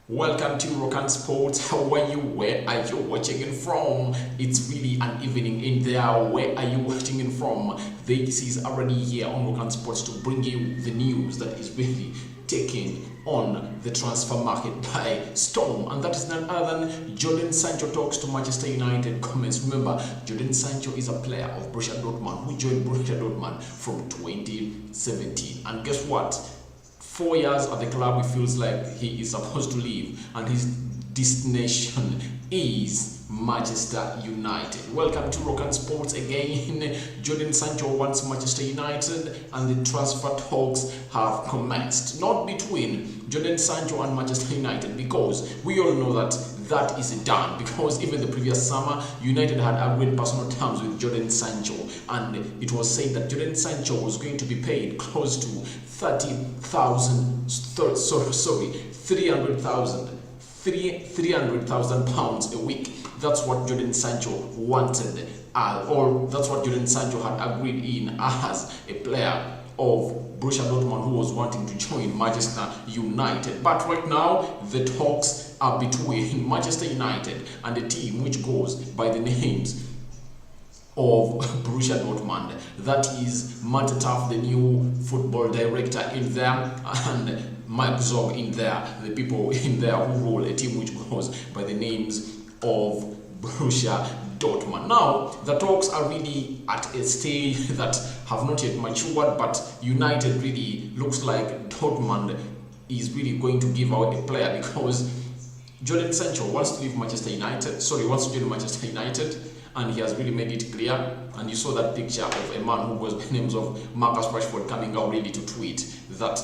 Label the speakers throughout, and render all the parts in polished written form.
Speaker 1: Welcome to Rokan Sports. How are you? Where are you watching it from? It's really an evening in there. Where are you watching it from? This is already here on Rokan Sports to bring you the news that is really taking on the transfer market by storm, and that is none other than Jodan Sancho talks to Manchester United comments. Remember, Jodan Sancho is a player of Borussia Dortmund who joined Borussia Dortmund from 2017, and guess what? 4 years at the club, he feels like he is supposed to leave, and his destination is Manchester United. Welcome to Rokan Sports again. Jodan Sancho wants Manchester United, and the transfer talks have commenced. Not between Jodan Sancho and Manchester United, because we all know that is done, because even the previous summer United had agreed personal terms with Jodan Sancho, and it was said that Jodan Sancho was going to be paid close to 300,000 pounds a week. That's what Jodan Sancho wanted, or that's what Jodan Sancho had agreed in as a player of Borussia Dortmund who was wanting to join Manchester United. But right now, the talks are between Manchester United and a team which goes by the names of Borussia Dortmund. That is Matt Taff, the new football director in there, and Mike Zog in there, the people in there who rule a team which goes by the names of Borussia Dortmund. Now, the talks are really at a stage that have not yet matured, but United really looks like Dortmund is really going to give out a player, because Jodan Sancho wants to leave Manchester United, wants to join Manchester United, and he has really made it clear. And you saw that picture of a man who goes by the names of Marcus Rashford coming out ready to tweet that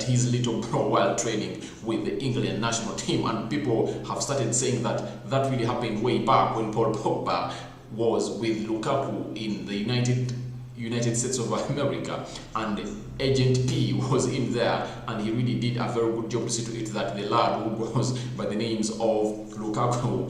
Speaker 1: his little bro while training with the England national team, and people have started saying that really happened way back when Paul Pogba was with Lukaku in the United States of America, and Agent P was in there, and he really did a very good job to see to it that the lad who goes by the names of Lukaku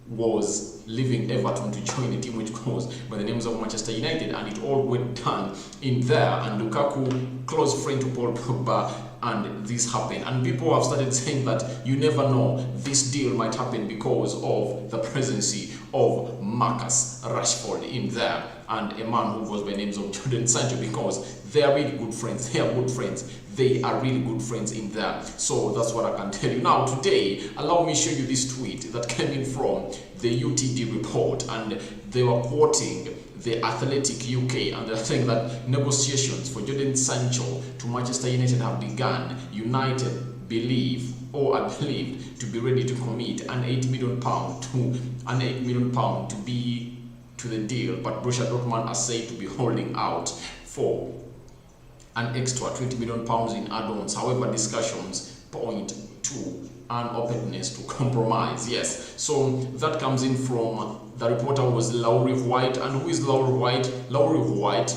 Speaker 1: was leaving Everton to join a team which goes by the names of Manchester United, and it all went down in there. And Lukaku, close friend to Paul Pogba, and this happened. And people have started saying that you never know, this deal might happen because of the presence of Marcus Rashford in there, and a man who goes by names of Jodan Sancho, because they are really good friends. They are good friends. They are really good friends in there. So that's what I can tell you. Now, today, allow me to show you this tweet that came in from the UTD report, and they were quoting the Athletic UK, and they're saying that negotiations for Jodan Sancho to Manchester United have begun. United believe to be ready to commit an £8 million to be to the deal, but Borussia Dortmund are said to be holding out for an extra £20 million in add-ons. However, discussions point to an openness to compromise. Yes, so that comes in from the reporter was Lowry White. And who is Lowry White? Lowry White,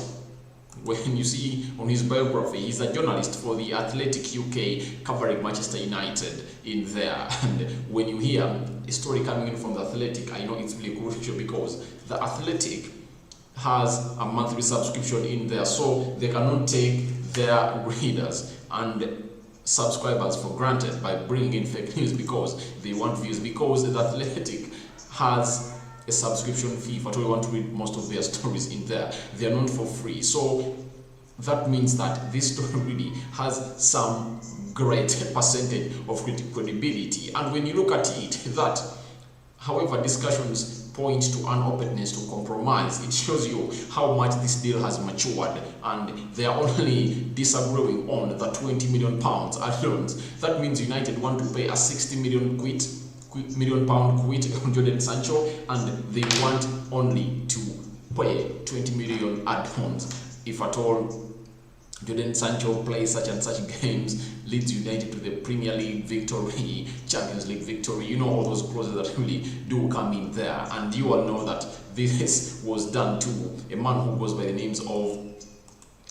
Speaker 1: when you see on his biography, he's a journalist for the Athletic UK covering Manchester United in there. And when you hear a story coming in from the Athletic, I know it's really crucial, because the Athletic has a monthly subscription in there, so they cannot take their readers and subscribers for granted by bringing in fake news, because they want views, because the Athletic has a subscription fee for you want to read most of their stories in there. They are not for free, so that means that this story really has some great percentage of credibility. And when you look at it, that however discussions point to an openness to compromise, it shows you how much this deal has matured, and they are only disagreeing on the £20 million add-ons. That means United want to pay a £60 million quid on Jodan Sancho, and they want only to pay 20 million add-ons if at all Jodan Sancho plays such and such games, leads United to the Premier League victory, Champions League victory. You know, all those clauses that really do come in there, and you all know that this was done to a man who goes by the names of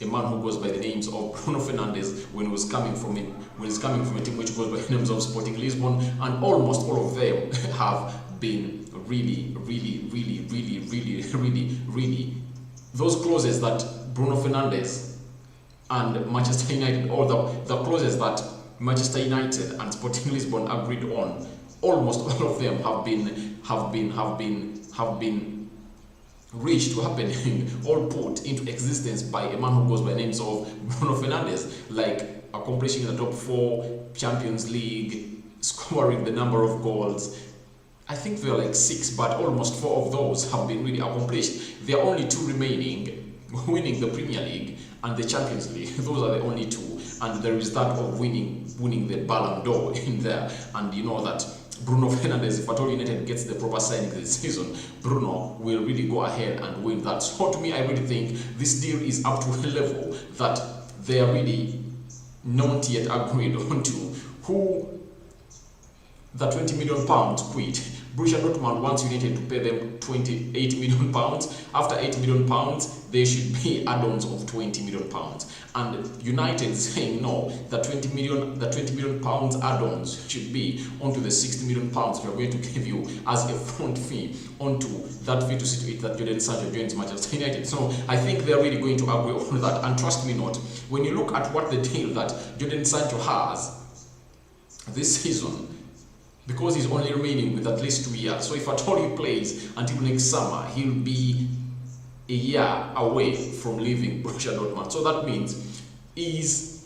Speaker 1: Bruno Fernandes when he was coming from a team which goes by the names of Sporting Lisbon, and almost all of them have been really those clauses that Bruno Fernandes and Manchester United, all the clauses that Manchester United and Sporting Lisbon agreed on, almost all of them have been reached to happening or put into existence by a man who goes by the names of Bruno Fernandes, like accomplishing the top 4 Champions League, scoring the number of goals. I think there are like 6, but almost 4 of those have been really accomplished. There are only 2 remaining, winning the Premier League and the Champions League. Those are the only 2, and there is that of winning the Ballon d'Or in there. And you know that Bruno Fernandes, if at all United gets the proper signing this season, Bruno will really go ahead and win that. So to me, I really think this deal is up to a level that they are really not yet agreed on to who the £20 million quid. Borussia Dortmund wants United to pay them £28 million. After £8 million, there should be add-ons of £20 million. And United is saying no, the £20 million add-ons should be onto the £60 million we are going to give you as a front fee onto that fee to see to it that Jodan Sancho joins Manchester United. So I think they are really going to agree on that. And trust me not, when you look at what the deal that Jodan Sancho has this season, because he's only remaining with at least 2 years. So if at all he plays until next summer, he'll be a year away from leaving Borussia Dortmund. So that means his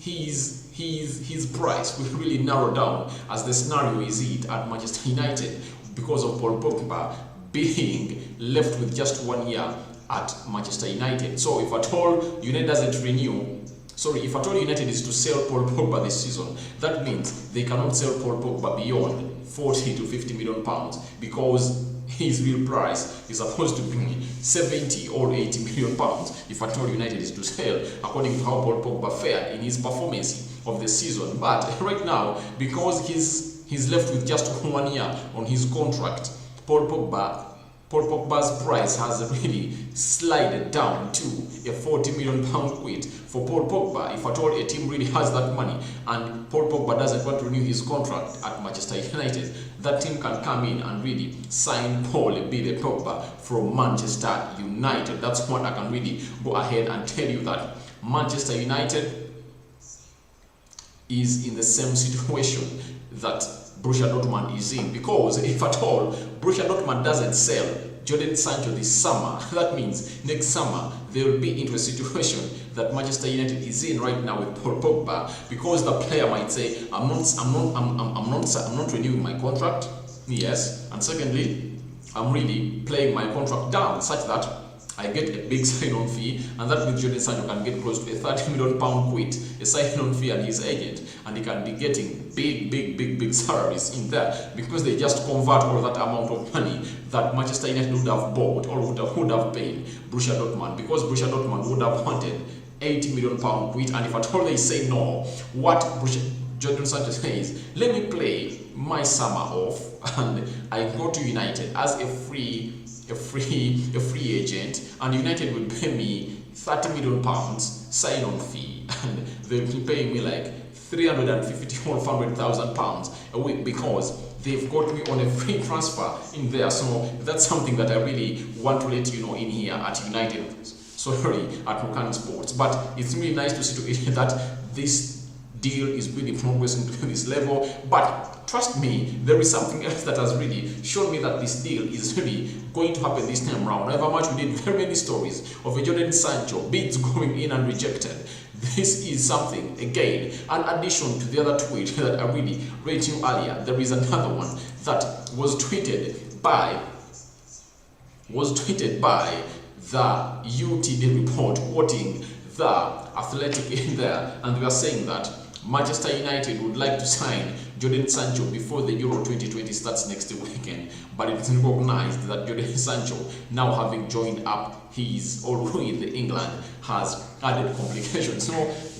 Speaker 1: price will really narrow down, as the scenario is it at Manchester United, because of Paul Pogba being left with just 1 year at Manchester United. So if at all United doesn't renew, if at all United is to sell Paul Pogba this season, that means they cannot sell Paul Pogba beyond 40 to 50 million pounds, because his real price is supposed to be 70 or 80 million pounds if at all United is to sell, according to how Paul Pogba fared in his performance of the season. But right now, because he's left with just 1 year on his contract, Paul Pogba's price has really slided down to a £40 million quid for Paul Pogba. If at all a team really has that money and Paul Pogba doesn't want to renew his contract at Manchester United, that team can come in and really sign Paul Pogba from Manchester United. That's what I can really go ahead and tell you, that Manchester United is in the same situation that Borussia Dortmund is in, because if at all Borussia Dortmund doesn't sell Jodan Sancho this summer, that means next summer they will be into a situation that Manchester United is in right now with Paul Pogba, because the player might say, I'm not renewing my contract. Yes, and secondly, I'm really playing my contract down such that I get a big sign-on fee, and that means Jodan Sancho can get close to a £30 million quid, a sign-on fee and his agent, and he can be getting big salaries in there, because they just convert all that amount of money that Manchester United would have bought or would have paid Borussia Dortmund, because Borussia Dortmund would have wanted £80 million quid. And if at all they say no, what Jodan Sancho says, let me play my summer off and I go to United as a free agent, and United will pay me £30 million sign-on fee, and they'll be paying me like £350,000 or £400,000 a week, because they've got me on a free transfer in there. So that's something that I really want to let you know in here at United. Sorry, at Mokan Sports. But it's really nice to see to it that this deal is really progressing to this level. But trust me, there is something else that has really shown me that this deal is really going to happen this time around. However much we did very many stories of a Jodan Sancho, bids going in and rejected, this is something, again, an addition to the other tweet that I really read to you earlier. There is another one that was tweeted by the UTD report, quoting the Athletic in there, and they are saying that Manchester United would like to sign Jodan Sancho before the Euro 2020 starts next weekend, but it is recognized that Jodan Sancho, now having joined up his or with England, has added complications. So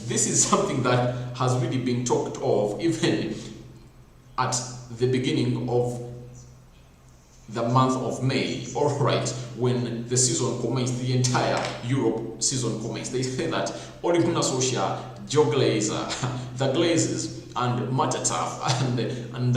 Speaker 1: this is something that has really been talked of even at the beginning of the month of May, all right, when the season commenced, the entire Europe season commenced. They say that Ole Gunnar Solskjaer Joe Glazer, the Glazers, and Matata, and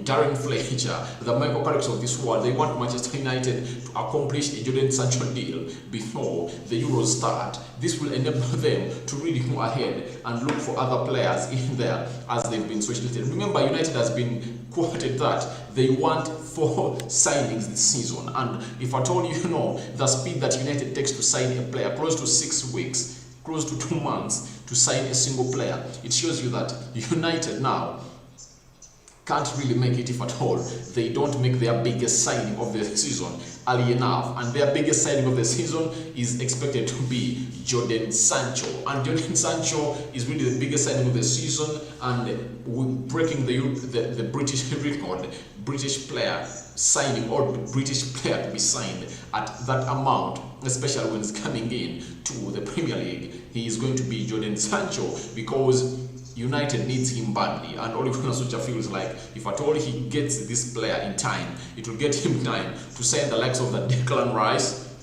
Speaker 1: Darren Fletcher, the Michael Carricks of this world, they want Manchester United to accomplish a Jodan Sancho deal before the Euros start. This will enable them to really go ahead and look for other players in there as they've been socially. Remember, United has been quoted that they want 4 signings this season, and if at all you know the speed that United takes to sign a player, close to 6 weeks, close to 2 months to sign a single player, it shows you that United now can't really make it if at all they don't make their biggest signing of the season early enough, and their biggest signing of the season is expected to be Jodan Sancho, and Jodan Sancho is really the biggest signing of the season, and breaking the British record, British player signing or British player to be signed at that amount, especially when it's coming in to the Premier League. He is going to be Jodan Sancho because United needs him badly, and Ole Gunnar Solskjaer feels like if at all he gets this player in time, it will get him time to sign the likes of the Declan Rice,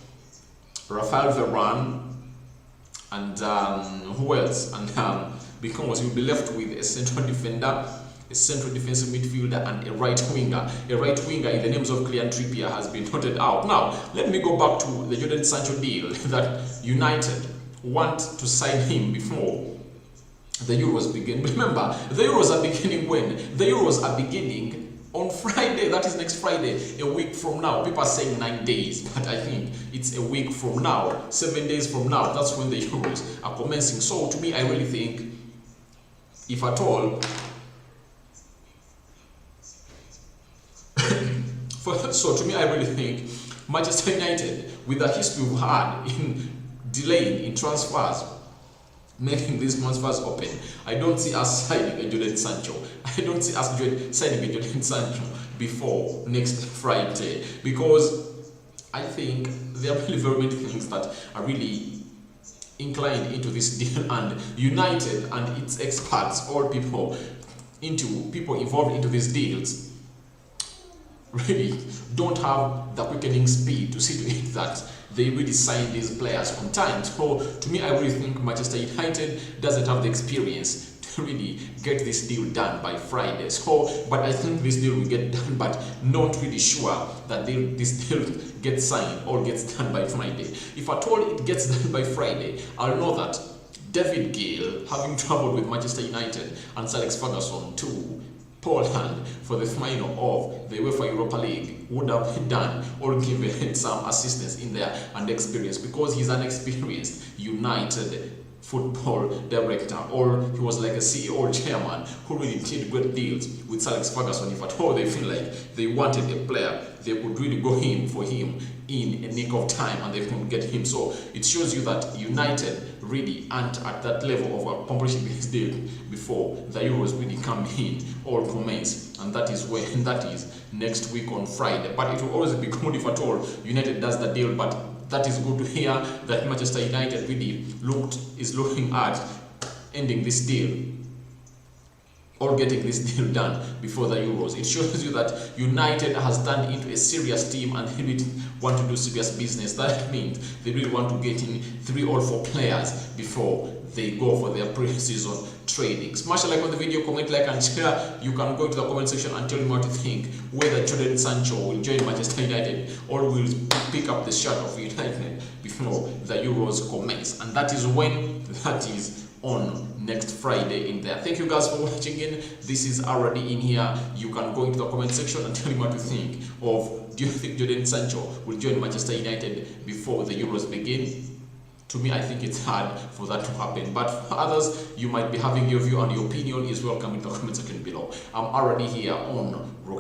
Speaker 1: Rafael Varane, and who else? And because you'll be left with a central defender, a central defensive midfielder, and a right winger. A right winger in the names of Kylian Trippier has been noted out. Now, let me go back to the Jodan Sancho deal that United want to sign him before the Euros begin. Remember, the Euros are beginning when? The Euros are beginning on Friday. That is next Friday, a week from now. People are saying 9 days, but I think it's a week from now, 7 days from now. That's when the Euros are commencing. So to me, I really think, if at all, so to me, I really think Manchester United, with the history we've had in delaying in transfers, making these transfers open, I don't see us signing a Jodan Sancho. I don't see us signing a Jodan Sancho before next Friday, because I think there are really very many things that are really inclined into this deal, and United and its experts, all people involved into these deals, really don't have the quickening speed to see to it that they really sign these players on time. So to me, I really think Manchester United doesn't have the experience to really get this deal done by Friday. So, but I think this deal will get done, but not really sure that this deal gets signed or gets done by Friday. If at all it gets done by Friday, I'll know that David Gill, having travelled with Manchester United and Sir Alex Ferguson to Poland for the final of the UEFA Europa League, would have done or given some assistance in there and experience, because he's an experienced United football director, or he was like a CEO or chairman who really did great deals with Sir Alex Ferguson. If at all they feel like they wanted a player, they could really go in for him in a nick of time and they could get him. So it shows you that United really aren't at that level of accomplishing this deal before the Euros really come in or commence, and that is next week on Friday. But it will always be good if at all United does the deal, but that is good to hear that Manchester United really is looking at ending this deal or getting this deal done before the Euros. It shows you that United has turned into a serious team and they really want to do serious business. That means they really want to get in 3 or 4 players before they go for their pre-season trading. Smash a like on the video, comment, like and share. You can go to the comment section and tell me what you think, whether Jodan Sancho will join Manchester United or will pick up the shirt of United before the Euros commence. And that is when that is on next Friday in there. Thank you guys for watching in. This is already in here. You can go into the comment section and tell me what you think of, do you think Jodan Sancho will join Manchester United before the Euros begin? To me, I think it's hard for that to happen, but for others, you might be having your view and your opinion is welcome in the comment section below. I'm already here on